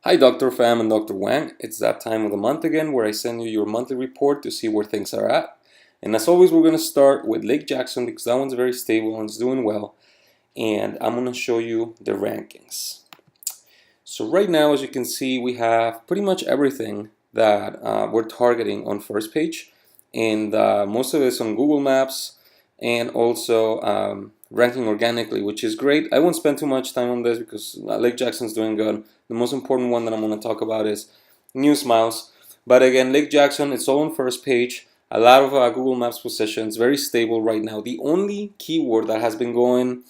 Hi Dr. Pham and Dr. Wang. It's that time of the month again where I send you your monthly report to see where things are at. And as always, we're going to start with Lake Jackson because that one's very stable and it's doing well. And I'm going to show you the rankings. So right now, as you can see, we have pretty much everything that we're targeting on first page. And most of it's on Google Maps and also ranking organically, which is great. I won't spend too much time on this because Lake Jackson's doing good. The most important one that I'm going to talk about is News Miles. But again, Lake Jackson, it's all on first page. A lot of Google Maps positions, very stable right now. The only keyword that has been going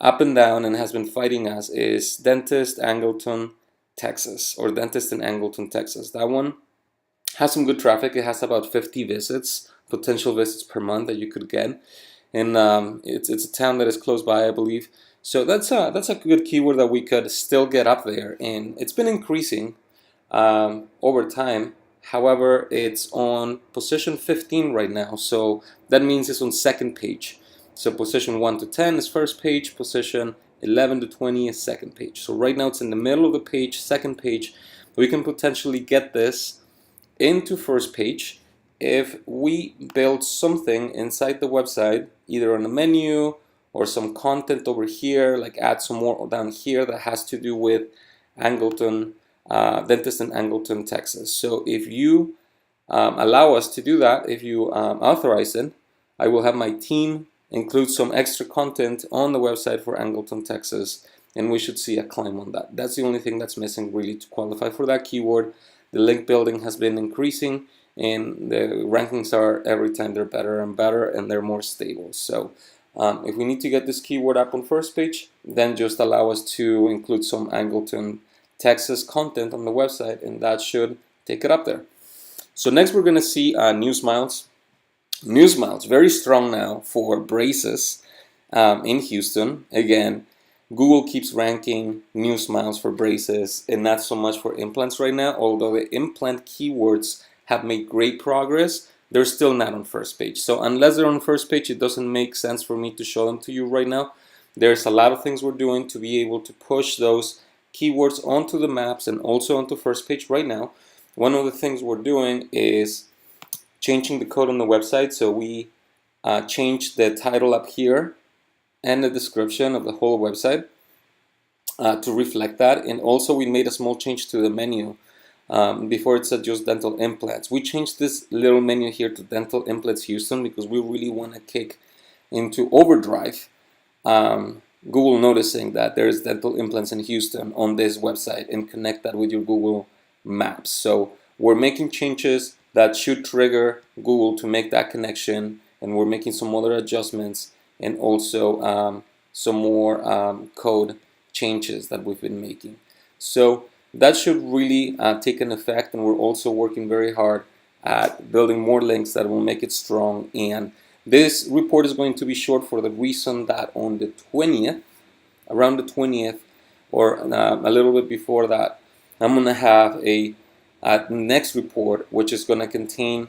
up and down and has been fighting us is Dentist Angleton, Texas, or Dentist in Angleton, Texas. That one has some good traffic. It has about 50 visits, potential visits per month that you could get. And it's a town that is close by, I believe. So that's a good keyword that we could still get up there, and it's been increasing over time. However, it's on position 15 right now, so that means it's on second page. So position 1 to 10 is first page, position 11 to 20 is second page. So right now it's in the middle of the page, second page. We can potentially get this into first page if we build something inside the website, either on a menu or some content over here, like add some more down here that has to do with Angleton, Dentist in Angleton, Texas. So if you allow us to do that, if you authorize it, I will have my team include some extra content on the website for Angleton, Texas, and we should see a climb on that. That's the only thing that's missing really to qualify for that keyword. The link building has been increasing, and the rankings are every time they're better and better, and they're more stable. So if we need to get this keyword up on first page, then just allow us to include some Angleton, Texas content on the website, and that should take it up there. So next we're going to see News Miles. News Miles, very strong now for braces in Houston. Again, Google keeps ranking News Miles for braces and not so much for implants right now, although the implant keywords have made great progress. They're still not on first page. So unless they're on first page, it doesn't make sense for me to show them to you right now. There's a lot of things we're doing to be able to push those keywords onto the maps and also onto first page right now. One of the things we're doing is changing the code on the website. So we changed the title up here and the description of the whole website to reflect that. And also we made a small change to the menu. Before it said just dental implants. We changed this little menu here to Dental Implants Houston because we really want to kick into overdrive. Google noticing that there is dental implants in Houston on this website and connect that with your Google Maps. So we're making changes that should trigger Google to make that connection, and we're making some other adjustments and also some more code changes that we've been making. So that should really take an effect, and we're also working very hard at building more links that will make it strong. And this report is going to be short for the reason that on the 20th, around the 20th, or a little bit before that, I'm going to have a next report, which is going to contain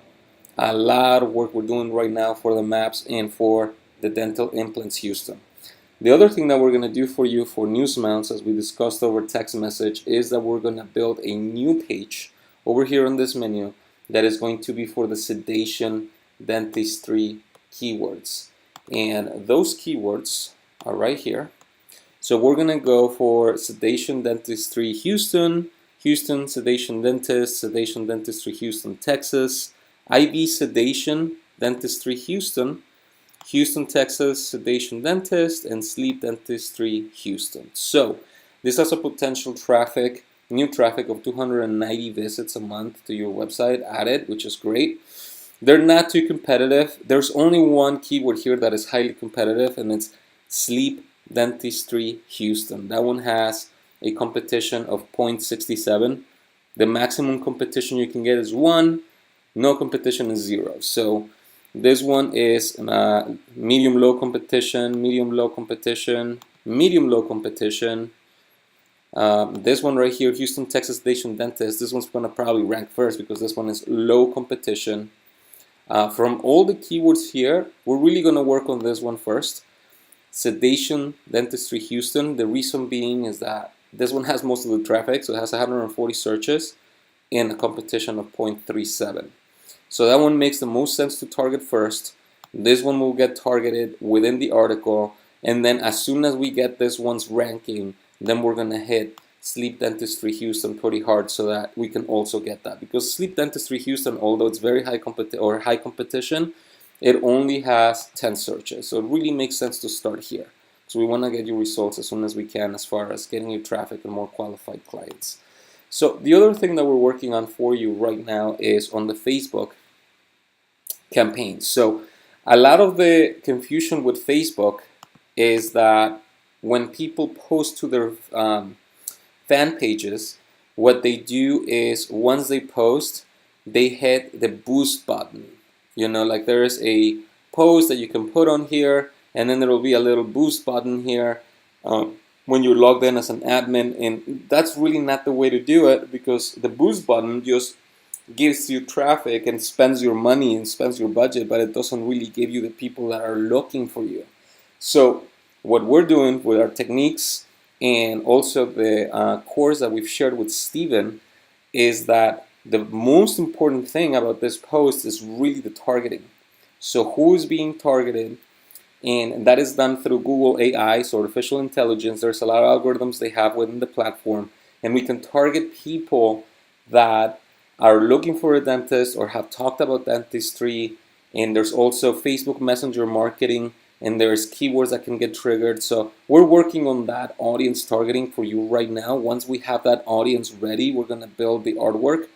a lot of work we're doing right now for the maps and for the Dental Implants Houston. The other thing that we're going to do for you for News Miles, as we discussed over text message, is that we're going to build a new page over here on this menu that is going to be for the sedation dentistry keywords. And those keywords are right here. So we're going to go for sedation dentistry Houston, Houston sedation dentistry Houston, Texas, IV sedation dentistry Houston, Houston, Texas, sedation dentist, and sleep dentistry Houston. So this has a potential traffic, new traffic of 290 visits a month to your website added, which is great. They're not too competitive. There's only one keyword here that is highly competitive, and it's sleep dentistry Houston. That one has a competition of 0.67. The maximum competition you can get is 1. No competition is 0. So this one is medium-low competition, medium-low competition, medium-low competition. This one right here, Houston, Texas sedation dentist, this one's going to probably rank first because this one is low competition. From all the keywords here, we're really going to work on this one first. Sedation dentistry Houston. The reason being is that This one has most of the traffic, so it has 140 searches in a competition of 0.37. So that one makes the most sense to target first. This one will get targeted within the article, and then as soon as we get this one's ranking, then we're gonna hit Sleep Dentistry Houston pretty hard so that we can also get that. Because Sleep Dentistry Houston, although it's very high competition, it only has 10 searches. So it really makes sense to start here. So we want to get you results as soon as we can as far as getting you traffic and more qualified clients. So the other thing that we're working on for you right now is on the Facebook campaigns. So a lot of the confusion with Facebook is that when people post to their fan pages, what they do is once they post, they hit the boost button. You know, like there is a post that you can put on here, and then there will be a little boost button here when you're logged in as an admin, and that's really not the way to do it, because the boost button just gives you traffic and spends your money and spends your budget, but it doesn't really give you the people that are looking for you. So what we're doing with our techniques and also the course that we've shared with Steven is that the most important thing about this post is really the targeting. So who is being targeted? And that is done through Google AI, so artificial intelligence. There's a lot of algorithms they have within the platform, and we can target people that are looking for a dentist or have talked about dentistry. And there's also Facebook Messenger marketing, and there's keywords that can get triggered. So we're working on that audience targeting for you right now. Once we have that audience ready, we're going to build the artwork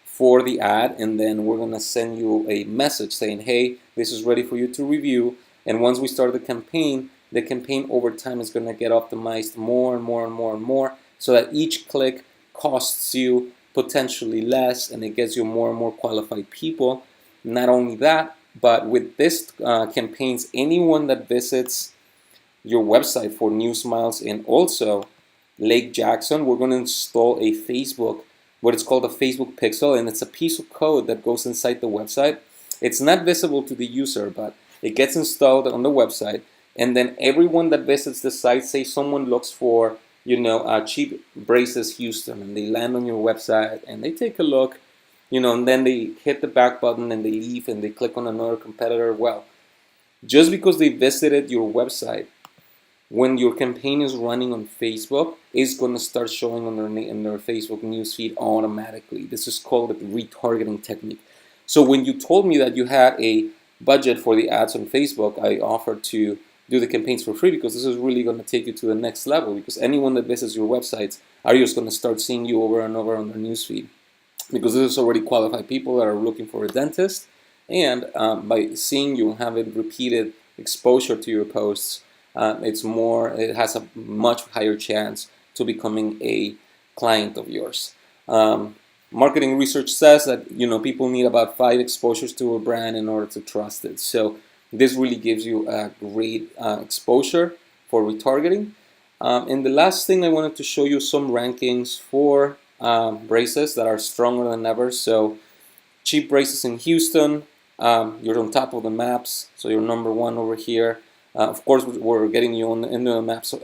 for the ad, and then we're going to send you a message saying, hey, this is ready for you to review. And once we start the campaign over time is going to get optimized more and more and more and more, so that each click costs you potentially less, and it gets you more and more qualified people. Not only that, but with this campaigns, anyone that visits your website for New Smiles and also Lake Jackson, we're going to install a Facebook, what it's called a Facebook Pixel, and it's a piece of code that goes inside the website. It's not visible to the user, but it gets installed on the website, and then everyone that visits the site, say someone looks for, you know, cheap braces Houston, and they land on your website and they take a look, you know, and then they hit the back button and they leave and they click on another competitor. Well, just because they visited your website, when your campaign is running on Facebook, it's going to start showing on their Facebook newsfeed automatically. This is called the retargeting technique. So when you told me that you had a budget for the ads on Facebook, I offered to do the campaigns for free, because this is really going to take you to the next level, because anyone that visits your websites are just going to start seeing you over and over on their newsfeed, because this is already qualified people that are looking for a dentist, and by seeing you and having repeated exposure to your posts, it has a much higher chance to becoming a client of yours. Marketing research says that, you know, people need about 5 exposures to a brand in order to trust it. So this really gives you a great exposure for retargeting. And the last thing, I wanted to show you some rankings for braces that are stronger than ever. So cheap braces in Houston, you're on top of the maps, so you're number 1 over here. Of course, we're getting you into the maps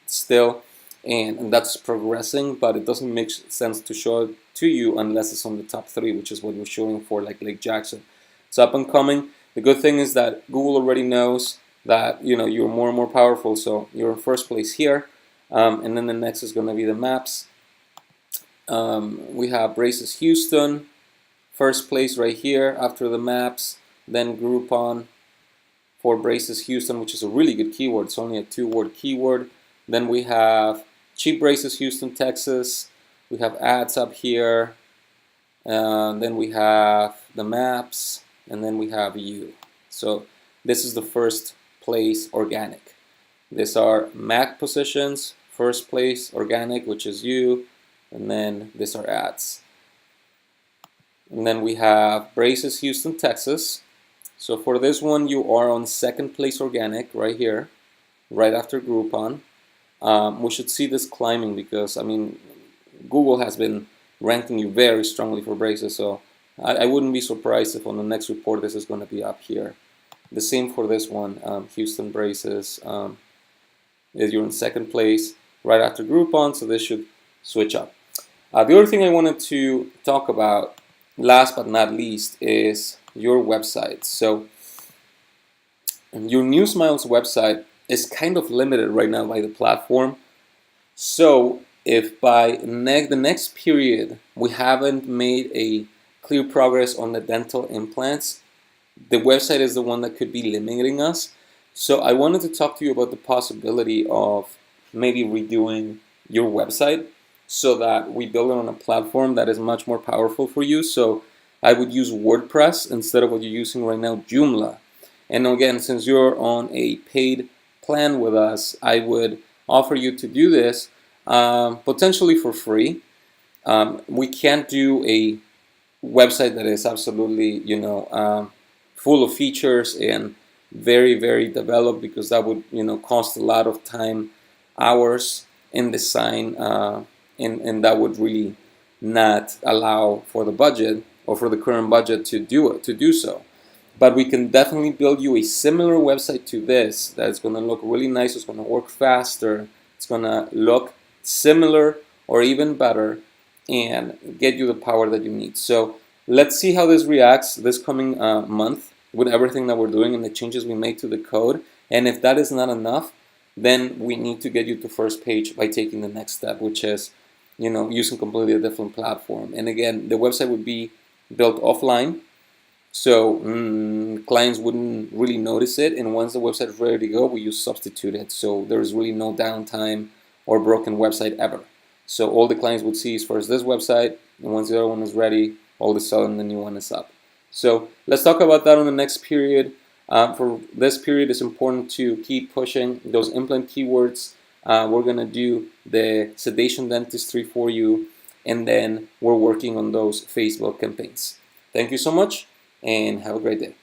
still, and that's progressing, but it doesn't make sense to show it to you unless it's on the top 3, which is what we're showing for like Lake Jackson. It's up and coming. The good thing is that Google already knows that, you know, you're more and more powerful, so you're in first place here, and then the next is going to be the maps. We have Braces Houston, first place right here after the maps, then Groupon for Braces Houston, which is a really good keyword. It's only a 2-word keyword. Then we have Cheap Braces Houston, Texas. We have ads up here. Then we have the maps, and then we have you. So this is the first place organic. These are MAC positions, first place organic, which is you, and then these are ads. And then we have Braces Houston, Texas. So for this one, you are on second place organic right here, right after Groupon. We should see this climbing, because, I mean, Google has been ranking you very strongly for braces, so I wouldn't be surprised if on the next report this is going to be up here. The same for this one, Houston Braces. You're in second place. right after Groupon, so this should switch up. The other thing I wanted to talk about, last but not least, is your website. So your NewSmiles website is kind of limited right now by the platform. So if by the next period we haven't made a clear progress on the dental implants, the website is the one that could be limiting us. So I wanted to talk to you about the possibility of maybe redoing your website so that we build it on a platform that is much more powerful for you. So I would use WordPress instead of what you're using right now, Joomla. And again, since you're on a paid plan with us, I would offer you to do this potentially for free. We can't do a website that is absolutely, full of features and very, very developed, because that would, cost a lot of time, hours in design, and that would really not allow for the budget or for the current budget to do so. But we can definitely build you a similar website to this that's going to look really nice. It's going to work faster. It's going to look similar or even better and get you the power that you need. So let's see how this reacts this coming month with everything that we're doing and the changes we make to the code. And if that is not enough, then we need to get you to first page by taking the next step, which is, using completely a different platform. And again, the website would be built offline, so clients wouldn't really notice it. And once the website is ready to go, we use Substituted. So there's really no downtime or broken website ever. So all the clients would see is first this website, and once the other one is ready, all of a sudden the new one is up. So let's talk about that on the next period. For this period, it's important to keep pushing those implant keywords. We're going to do the sedation dentistry for you, and then we're working on those Facebook campaigns. Thank you so much, and have a great day.